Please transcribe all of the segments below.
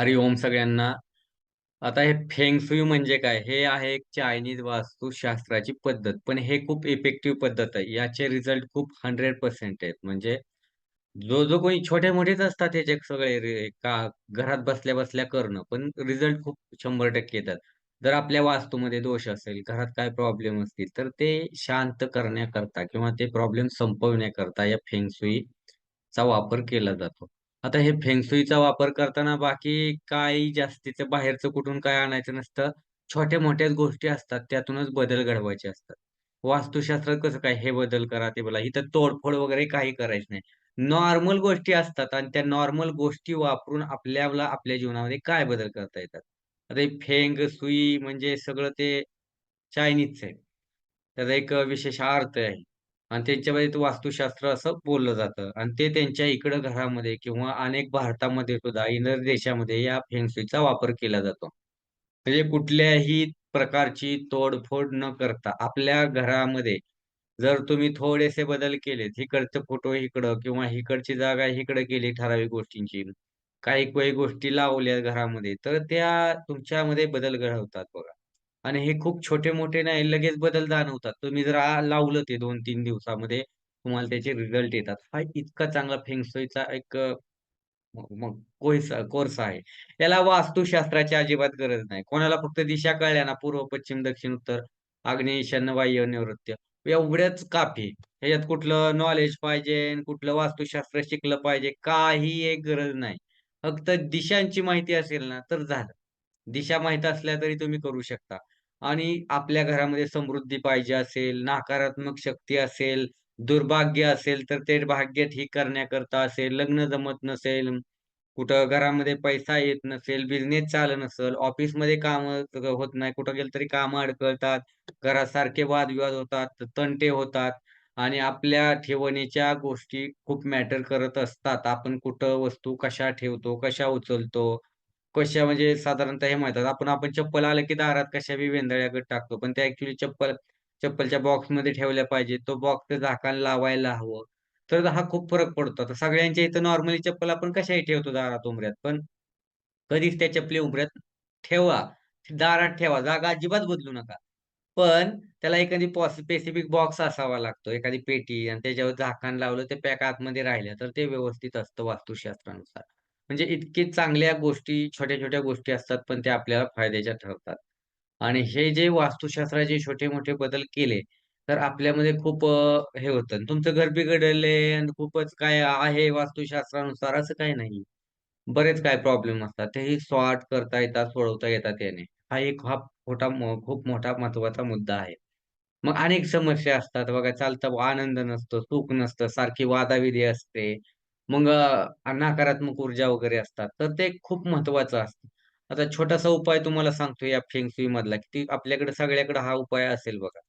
हरि ओम सगळ्यांना. आता हे फेंग शुई म्हणजे काय? हे आहे एक चायनीज वास्तुशास्त्राची पद्धत. पण हे खूप इफेक्टिव्ह पद्धत आहे. याचे रिझल्ट खूप 100% आहेत. म्हणजे जो कोणी छोटे-मोठेच असतात ह्याचे सगळे का घरात बसल्या-बसल्या करणं. पण रिझल्ट खूप 100% येतात. जर आपल्या वास्तूमध्ये दोष असेल, घरात काय प्रॉब्लेम असतील, तर ते शांत करण्याकरता किंवा ते प्रॉब्लेम संपवण्याकरता या फेंग चा वापर केला जातो. आता हे फेंगशुईचा वापर करताना बाकी काही जास्तीचं बाहेरचं कुठून काय आणायचं नसतं. छोट्या-मोठ्याच गोष्टी असतात, त्यातूनच बदल घडवायचे असतात. वास्तुशास्त्रात कसं काय हे बदल करा, ते बोला. इथं तोडफोड वगैरे काही करायचं नाही. नॉर्मल गोष्टी असतात आणि त्या नॉर्मल गोष्टी वापरून आपल्याला आपल्या जीवनामध्ये काय बदल करता येतात. आता हे फेंग सुई म्हणजे सगळं ते चायनीजचं आहे. त्याचा एक विशेष अर्थ आहे आणि त्यांच्यामध्ये ते वास्तुशास्त्र असं बोललं जातं आणि ते त्यांच्या इकडं घरामध्ये किंवा अनेक भारतामध्ये सुद्धा इतर देशामध्ये या फेंग वापर केला जातो. म्हणजे कुठल्याही प्रकारची तोडफोड न करता आपल्या घरामध्ये जर तुम्ही थोडेसे बदल केलेत, इकडचे फोटो इकडं किंवा इकडची जागा इकडं केली ठराविक गोष्टींची, काही गोष्टी लावल्या घरामध्ये, तर त्या तुमच्यामध्ये बदल घडवतात बघा. आणि हे खूप छोटे-मोठे नाही, लगेच बदल जाणवतात. तुम्ही जर लावलं ते 2-3 दिवसामध्ये तुम्हाला त्याचे रिझल्ट येतात. हा इतका चांगला फेंग एक मग कोर्स आहे. याला वास्तुशास्त्राची अजिबात गरज नाही. कोणाला फक्त दिशा कळल्या ना, पूर्व, पश्चिम, दक्षिण, उत्तर, आग्नेय, ईशान्य, वायव्य, नैऋत्य एवढंच काफी. ह्याच्यात कुठलं नॉलेज पाहिजे, कुठलं वास्तुशास्त्र शिकलं पाहिजे, काही एक गरज नाही. फक्त दिशांची माहिती असेल ना, तर झालं. दिशा माहीत असल्या तरी तुम्ही करू शकता. आणि आपल्या घरामध्ये समृद्धी पाहिजे असेल, नकारात्मक शक्ती असेल, दुर्भाग्य असेल, तर ते भाग्य ठीक करण्याकरता असेल, लग्न जमत नसेल, कुठं घरामध्ये पैसा येत नसेल, बिझनेस चालत नसेल, ऑफिसमध्ये कामं होत नाही, कुठं गेलं तरी कामं अडखळतात, घरात सारखे वादविवाद होतात, तंटे होतात आणि आपल्या ठेवणीच्या गोष्टी खूप मॅटर करत असतात. आपण कुठं वस्तू कशा ठेवतो, कशा उचलतो, कशा म्हणजे साधारणतः हे म्हणतात आपण आपण चप्पल आलं की दारात कशा बी वेंदळ्याकडे टाकतो. पण त्या ॲक्चुअली चप्पलच्या बॉक्समध्ये ठेवल्या पाहिजे. तो बॉक्सचं झाकण लावायला हवं. तर हा खूप फरक पडतो. आता सगळ्यांच्या इथं नॉर्मली चप्पल आपण कशाही ठेवतो दारात उंबऱ्यात. पण कधीच त्या चपली उंबऱ्यात ठेवा. दारात ठेवा. जागा अजिबात बदलू नका. पण त्याला एखादी स्पेसिफिक बॉक्स असावा लागतो. एखादी पेटी आणि त्याच्यावर झाकण लावलं ते पॅक आतमध्ये राहिलं, तर ते व्यवस्थित असतं वास्तुशास्त्रानुसार. म्हणजे इतकी चांगल्या गोष्टी, छोट्या-छोट्या गोष्टी असतात, पण त्या आपल्याला फायद्याच्या ठरतात. आणि हे जे वास्तुशास्त्राचे छोटे-मोठे बदल केले, तर आपल्यामध्ये खूप हे होतं. तुमचं घर बिघडलंय आणि खूपच काय आहे वास्तुशास्त्रानुसार असं काही नाही. बरेच काही प्रॉब्लेम असतात. तेही सॉर्ट करता येतात, सोडवता येतात याने. हा खूप मोठा महत्त्वाचा मुद्दा आहे. मग अनेक समस्या असतात बघा, चालतं आनंद नसतो, सुख नसतं, सारखी वादाविदी असते. मग नकारात्मक ऊर्जा वगैरे असतात. तर ते खूप महत्त्वाचं असतं. आता छोटासा उपाय तुम्हाला सांगतो या फेंग शुईमधला, की आपल्याकडे सगळ्याकडे हा उपाय असेल बघा.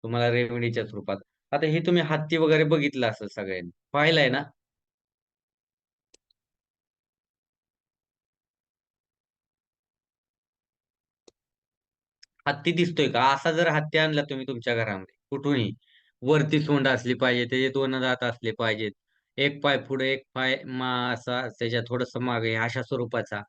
तुम्हाला रेमेडीच्या रूपात. आता हे तुम्ही हत्ती वगैरे बघितलं असेल सगळ्यांनी. पाहिलंय ना? हत्ती दिसतोय का? असा जर हत्ती आणला तुम्ही तुमच्या घरामध्ये कुठूनही, वरती सोंड असली पाहिजे, त्याचे 2 दात असले पाहिजेत. एक पाय पुढे, एक पाय असा त्याच्या थोडंसं मागे अशा स्वरूपाचा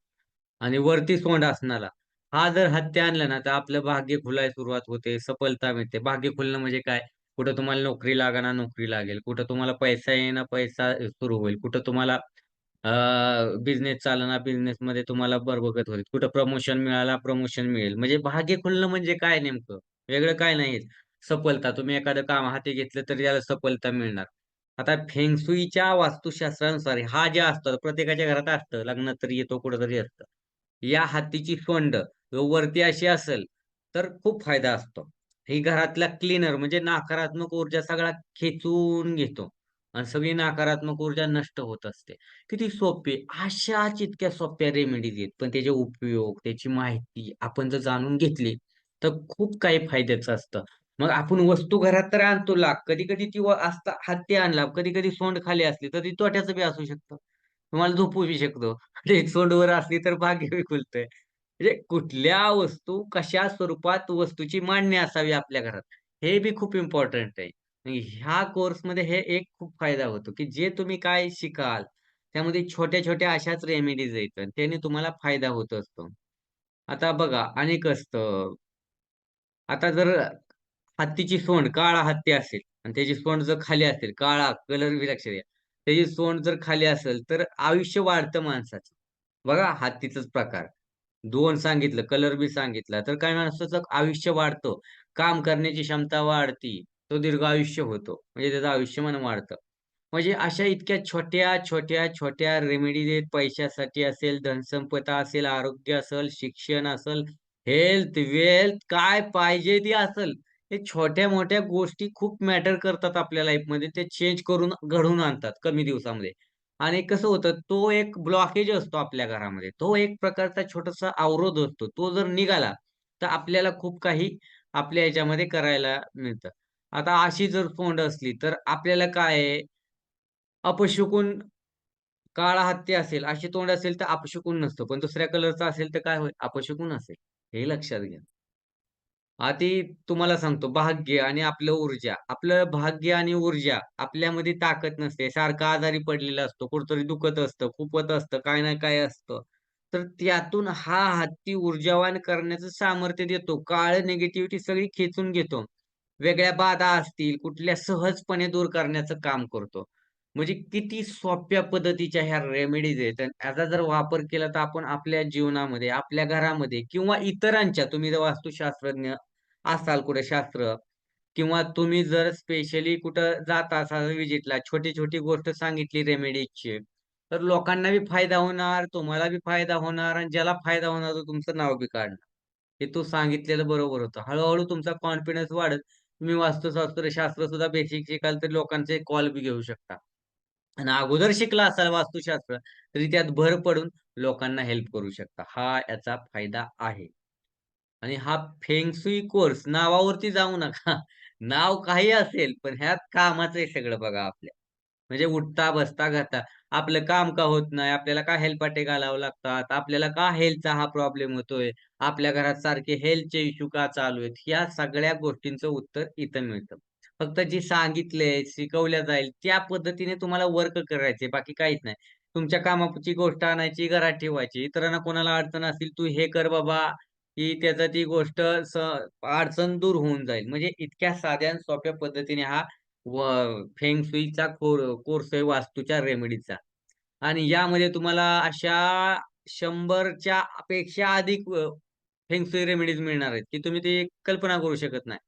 आणि वरती सोंड असणारा. हा जर हत्ती आणला ना, तर आपलं भाग्य खुलायला सुरुवात होते, सफलता मिळते. भाग्य खुलणं म्हणजे काय? कुठं तुम्हाला नोकरी लागेना, नोकरी लागेल. कुठं तुम्हाला पैसा येईना, पैसा सुरू होईल. कुठं तुम्हाला बिझनेस चालेना, बिझनेसमध्ये तुम्हाला भरभराट होईल. कुठं प्रमोशन मिळाला, प्रमोशन मिळेल. म्हणजे भाग्य खुलणं म्हणजे काय नेमकं? वेगळं काय नाही. सफलता. तुम्ही एखादं काम हाती घेतलं तर त्याला सफलता मिळणार. आता फेंग वास्तुशास्त्रानुसार हा जे असतं प्रत्येकाच्या घरात असतं. लग्नात तरी येतो, कुठेतरी असतं. या हत्तीची सोंड वरती अशी असेल, तर खूप फायदा असतो. ही घरातला क्लीनर म्हणजे नकारात्मक ऊर्जा सगळा खेचून घेतो आणि सगळी नकारात्मक ऊर्जा नष्ट होत असते. किती सोपे. अशाच इतक्या सोप्या रेमेडीज आहेत. पण त्याचे उपयोग, त्याची माहिती आपण जर जाणून घेतली, तर खूप काही फायद्याचं असतं. मग आपण वस्तू घरात तर आणतो लाख. कधी-कधी ती असता हत्ती आणला, कधी-कधी सोंड खाली असली, तर ती तोट्याचं बी असू शकतं. तुम्हाला झोपू बी शकतो. ते सोंडवर असली तर भाग्य बी खुलतंय. म्हणजे कुठल्या वस्तू, कशा स्वरूपात वस्तूची मांडणी असावी आपल्या घरात, हे बी खूप इम्पोर्टंट आहे. आणि ह्या कोर्समध्ये हे एक खूप फायदा होतो, की जे तुम्ही काय शिकाल त्यामध्ये छोट्या-छोट्या अशाच रेमेडीज आहेत आणि त्याने तुम्हाला फायदा होत असतो. आता बघा अनेक असतं. आता जर हत्तीची सोंड, काळा हत्ती असेल आणि त्याची सोंड जर खाली असेल, काळा कलर बी लक्षात घ्या. त्याची सोंड जर खाली असेल, तर आयुष्य वाढतं माणसाचं. बघा हत्तीचाच प्रकार. 2 सांगितलं, कलर बी सांगितला, तर काही माणसाचं आयुष्य वाढतं. काम करण्याची क्षमता वाढती. तो दीर्घायुष्य होतो. म्हणजे त्याचं आयुष्यमान वाढतं. म्हणजे अशा इतक्या छोट्या रेमेडीज आहेत पैशासाठी असेल, धनसंपदा असेल, आरोग्य असेल, शिक्षण असेल, हेल्थ, वेल्थ काय पाहिजे ते असेल. हे छोट्या-मोठ्या गोष्टी खूप मॅटर करतात आपल्या लाईफमध्ये. ते चेंज करून घडवून आणतात कमी दिवसामध्ये. आणि कसं होतं, तो एक ब्लॉकेज असतो आपल्या घरामध्ये. तो एक प्रकारचा छोटासा अवरोध असतो. तो जर निघाला, तर आपल्याला खूप काही आपल्या ह्याच्यामध्ये करायला मिळतं. आता अशी जर तोंड असली, तर आपल्याला काय आहे, अपशकुन काळा हत्ती असेल, अशी तोंड असेल, तर अपशकुन नसतं. पण दुसऱ्या कलरचा असेल, तर काय होईल? अपशकुन असेल. हे लक्षात घ्या. आधी तुम्हाला सांगतो भाग्य आणि आपलं ऊर्जा. आपलं भाग्य आणि ऊर्जा आपल्यामध्ये ताकद नसते. सारखा आजारी पडलेला असतो. कुठेतरी दुखत असतं, खुपत असतं, काही ना काही असतं. तर त्यातून हा हत्ती ऊर्जावान करण्याचं सामर्थ्य देतो. काळं निगेटिव्हिटी सगळी खेचून घेतो. वेगळ्या बाधा असतील, कुठल्या सहजपणे दूर करण्याचं काम करतो. म्हणजे किती सोप्या पद्धतीच्या ह्या रेमेडीज आहेत आणि याचा जर वापर केला तर आपण आपल्या जीवनामध्ये, आपल्या घरामध्ये किंवा इतरांच्या तुम्ही जर वास्तुशास्त्रज्ञ असाल कुठे शास्त्र किंवा तुम्ही जर स्पेशली कुठं जात असाल व्हिजिटला, छोटी-छोटी गोष्ट सांगितली रेमेडीजची, तर लोकांना बी फायदा होणार, तुम्हाला बी फायदा होणार आणि ज्याला फायदा होणार तो तुमचं नाव बी काढणार. हे तू सांगितलेलं बरोबर होतं. हळू तुमचा कॉन्फिडन्स वाढत. तुम्ही वास्तुशास्त्र शास्त्र सुद्धा बेसिक शिकाल तर लोकांचे कॉल बी घेऊ शकता. आणि अगोदर शिकला असाल वास्तुशास्त्र, तरी त्यात भर पडून लोकांना हेल्प करू शकता. हा याचा फायदा आहे. आणि हा फेंग शुई कोर्स नावावरती जाऊ नका. नाव काही असेल, पण ह्यात कामाचं आहे सगळं बघा आपल्या. म्हणजे उठता, बसता, खाता. आपलं काम का होत नाही? आपल्याला का हेलपाटे घालावे लागतात? आपल्याला का हेल्थचा हा प्रॉब्लेम होतोय? आपल्या घरात सारखे हेल्थचे इश्यू का चालू आहेत? ह्या सगळ्या गोष्टींचं उत्तर इथं मिळतं. फक्त जे सांगितलंय, शिकवल्या जाईल त्या पद्धतीने तुम्हाला वर्क करायचंय, बाकी काहीच नाही. तुमच्या कामाची गोष्ट आणायची, घरात ठेवायची. इतरांना कोणाला अडचण असेल, "तू हे कर बाबा," की त्याचा ती गोष्ट अडचण दूर होऊन जाईल. म्हणजे इतक्या साध्या आणि सोप्या पद्धतीने हा व फेंग शुईचा कोर्स आहे वास्तूच्या रेमेडीचा. आणि यामध्ये तुम्हाला अशा 100च्या पेक्षा अधिक फेंग शुई रेमेडीज मिळणार आहेत, की तुम्ही ती कल्पना करू शकत नाही.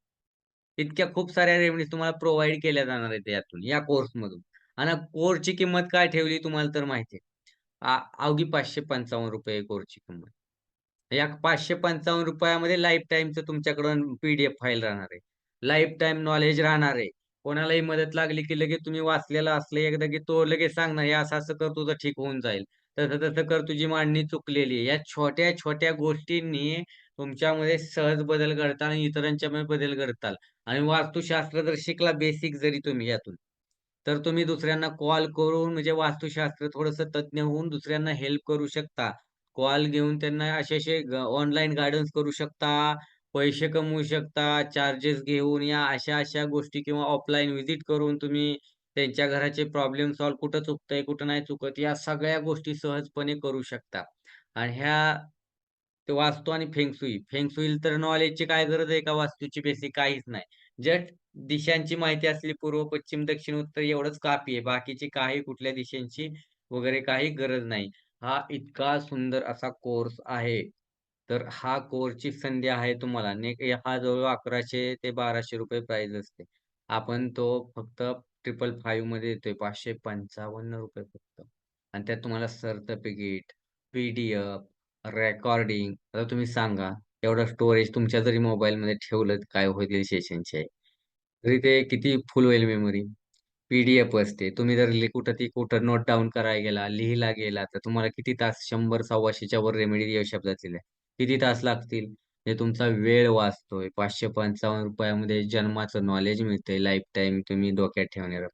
इतक्या खूप साऱ्या रेमेडीज तुम्हाला प्रोव्हाईड केल्या जाणार आहेत यातून, या कोर्समधून. आणि कोर्सची किंमत काय ठेवली तुम्हाला तर माहिती आहे. अवघी ₹555 कोर्सची किंमत. या ₹555 मध्ये लाईफटाईमचं तुमच्याकडून पी-डी-एफ फाईल राहणार आहे. लाईफटाईम नॉलेज राहणार आहे. कोणालाही मदत लागली, की लगेच तुम्ही वाचलेलं असलं एकदा, की तो लगेच सांगणार, "हे असं-असं कर तुझं ठीक होऊन जाईल. तसं-तसं कर तुझी मांडणी चुकलेली आहे." या छोट्या-छोट्या गोष्टींनी तुमच्यामध्ये सहज बदल घडताल आणि इतरांच्यामध्ये बदल घडताल. आणि वास्तुशास्त्र जर शिकला बेसिक जरी तुम्ही यातून, तर तुम्ही दुसऱ्यांना कॉल करून म्हणजे वास्तुशास्त्र थोडंसं तज्ञ होऊन दुसऱ्यांना हेल्प करू शकता. कॉल घेऊन त्यांना असे-असे ऑनलाईन गाईडन्स करू शकता, पैसे कमवू शकता, चार्जेस घेऊन या अशा-अशा गोष्टी किंवा ऑफलाईन व्हिजिट करून तुम्ही त्यांच्या घराचे प्रॉब्लेम सॉल्व्ह कुठं चुकतंय, कुठं नाही चुकत, या सगळ्या गोष्टी सहजपणे करू शकता. आणि ह्या ते वास्तू आणि फेंग शुई. तर नॉलेजची काय गरज आहे का वास्तूची बेसिक काहीच नाही. जस्ट दिशांची माहिती असली पूर्व, पश्चिम, दक्षिण, उत्तर एवढंच काफी आहे. बाकीची काही कुठल्या दिशांची वगैरे काही गरज नाही. हा इतका सुंदर असा कोर्स आहे. तर हा कोर्सची संधी आहे तुम्हाला. हा जवळ 1100 ते ₹1200 प्राईज असते. आपण तो फक्त 555 मध्ये देतोय ₹555 फक्त. आणि त्यात तुम्हाला सर्टिफिकेट, पी-डी-एफ, रेकॉर्डिंग. आता तुम्ही सांगा, एवढं स्टोरेज तुमच्या जरी मोबाईलमध्ये ठेवलं, तर काय होईल सेशनची आहे. तरी ते किती फुल होईल मेमरी. पी-डी-एफ असते. तुम्ही जर कुठं नोट डाउन करायला गेला, लिहिला गेला, तर तुम्हाला किती तास 100 125च्या वर रेमेडी येऊ शब्दातील आहे. किती तास लागतील? हे तुमचा वेळ वाचतोय. ₹555 मध्ये जन्माचं नॉलेज मिळतंय. लाईफटाईम तुम्ही डोक्यात ठेवणार.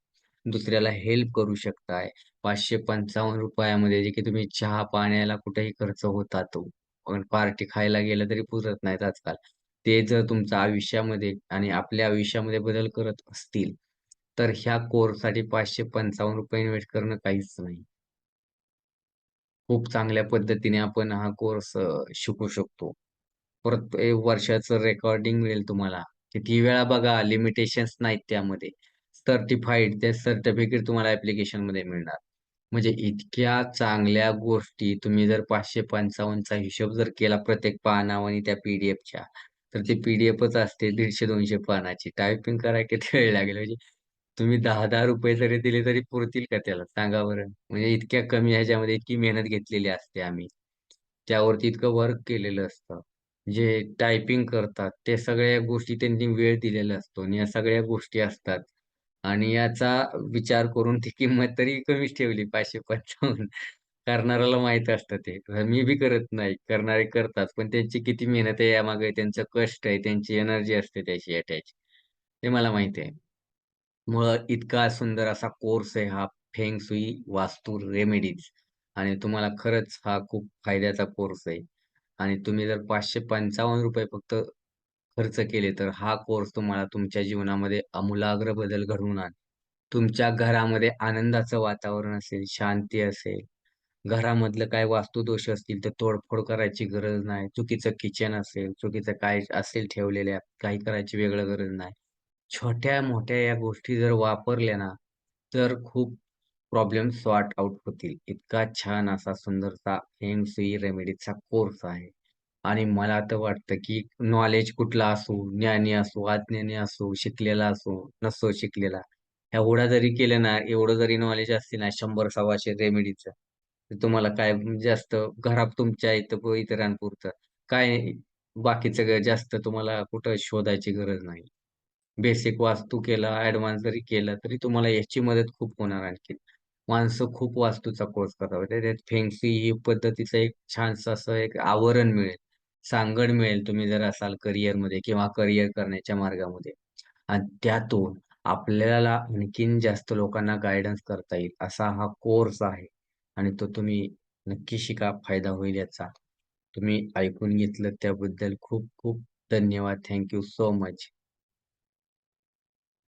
दुसऱ्याला हेल्प करू शकताय. ₹555 मध्ये जे की तुम्ही चहा पाण्याला कुठेही खर्च होता तो. पण पार्टी खायला गेलं तरी पुरत नाहीत आजकाल. ते जर तुमच्या आयुष्यामध्ये आणि आपल्या आयुष्यामध्ये बदल करत असतील, तर ह्या कोर्ससाठी ₹555 इन्व्हेस्ट करणं काहीच नाही. खूप चांगल्या पद्धतीने आपण हा कोर्स शिकू शकतो. परत वर्षाचं रेकॉर्डिंग मिळेल तुम्हाला. किती वेळा बघा लिमिटेशन्स नाहीत त्यामध्ये. सर्टिफाईड ते सर्टिफिकेट तुम्हाला ॲप्लिकेशनमध्ये मिळणार. म्हणजे इतक्या चांगल्या गोष्टी तुम्ही जर 555 चा हिशोब जर केला प्रत्येक पानावर त्या पी-डी-एफच्या, तर ती पी-डी-एफच असते 150-200 पानाची. टायपिंग करायला किती वेळ लागेल म्हणजे तुम्ही ₹10-10 जरी दिले तरी पुरतील का त्याला सांगा बरं? म्हणजे इतक्या कमी ह्याच्यामध्ये इतकी मेहनत घेतलेली असते आम्ही. त्यावरती इतकं वर्क केलेलं असतं. जे टायपिंग करतात, ते सगळ्या गोष्टी त्यांनी वेळ दिलेला असतो आणि या सगळ्या गोष्टी असतात. आणि याचा विचार करून ती किंमत तरी कमीच ठेवली 555. करणाऱ्याला माहीत असतं ते. मी बी करत नाही. करणारे करतात. पण त्यांची किती मेहनत आहे यामागे, त्यांचं कष्ट आहे, त्यांची एनर्जी असते त्याची अटॅच. ते मला माहिती आहे. मुळात इतका सुंदर असा कोर्स आहे हा फेंग शुई वास्तू रेमेडीज आणि तुम्हाला खरंच हा खूप फायद्याचा कोर्स आहे. आणि तुम्ही जर ₹555 फक्त खर्च केले, तर हा कोर्स तुम्हाला तुमच्या जीवनामध्ये आमूलाग्र बदल घडवून आणेल. तुमच्या घरामध्ये आनंदाचं वातावरण असेल, शांती असेल, घरामधलं काय वास्तुदोष असतील, तर तोडफोड करायची गरज नाही. चुकीचं किचन असेल, चुकीचं काय असेल ठेवलेल्या, काही करायची वेगळं गरज नाही. छोट्या-मोठ्या या गोष्टी जर वापरल्या ना, तर खूप प्रॉब्लेम सॉर्ट आउट होतील. इतका छान असा सुंदरसा फेंग शुई रेमेडीचा कोर्स आहे. आणि मला तर वाटतं, की नॉलेज कुठला असो, ज्ञानी असो, अज्ञानी असो, शिकलेला असो, नसो शिकलेला. एवढा जरी केलं ना, एवढं जरी नॉलेज असते ना 100-125 रेमेडीचं, तर तुम्हाला काय जास्त घरात तुमच्या इथं इतरांपुरतं काय बाकीचं जास्त तुम्हाला कुठं शोधायची गरज नाही. बेसिक वास्तू केला, ॲडव्हान्स जरी केला, तरी तुम्हाला याची मदत खूप होणार आणखीन. माणसं खूप वास्तूचा कोर्स करतात. त्याच्यात फेंग ही पद्धतीचं एक छानसं असं एक आवरण मिळेल, सांगड मिळेल तुम्ही जर असाल करिअरमध्ये किंवा करिअर करण्याच्या मार्गामध्ये आणि त्यातून आपल्याला आणखीन जास्त लोकांना गाईडन्स करता येईल, असा हा कोर्स आहे आणि तो तुम्ही नक्की शिका. फायदा होईल याचा. तुम्ही ऐकून घेतलं त्याबद्दल खूप खूप धन्यवाद. Thank so much.